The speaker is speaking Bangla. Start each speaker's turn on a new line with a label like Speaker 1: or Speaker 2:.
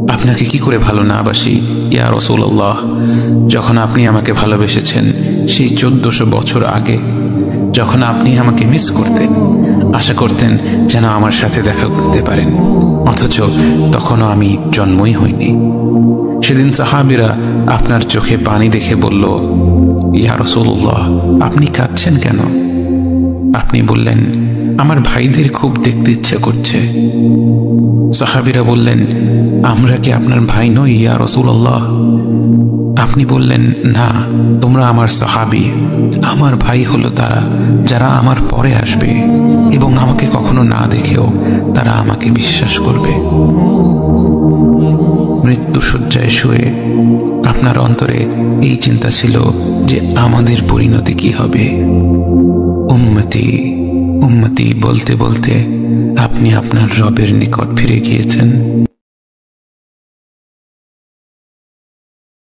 Speaker 1: আপনাকে কি করে ভালো না বাসি ইয়া রাসূলুল্লাহ। যখন আপনি আমাকে ভালোবেসেছেন সেই 1400 বছর আগে, যখন আপনি আমাকে মিস করতেন, আশা করতেন যেন আমার সাথে দেখা করতে পারেন, অথচ তখনও আমি জন্মই হইনি। সেদিন সাহাবীরা আপনার চোখে পানি দেখে বলল, ইয়া রাসূলুল্লাহ, আপনি কাঁদছেন কেন? আপনি বললেন, আমার ভাইদের খুব দেখতে ইচ্ছে করছে। সাহাবীরা বললেন, আমরা কি আপনার ভাই নই ইয়া রাসূলুল্লাহ? আপনি বললেন, না, তোমরা আমার সাহাবী। আমার ভাই হলো তারা যারা আমার পরে আসবে এবং আমাকে কখনো না দেখেও তারা আমাকে বিশ্বাস করবে। মৃত্যু শয্যায় শুয়ে আপনার অন্তরে এই চিন্তা ছিল যে আমাদের পরিণতি কি হবে। উম্মতি উম্মতি বলতে বলতে আপনি আপনার রবের নিকট ফিরে গিয়েছেন।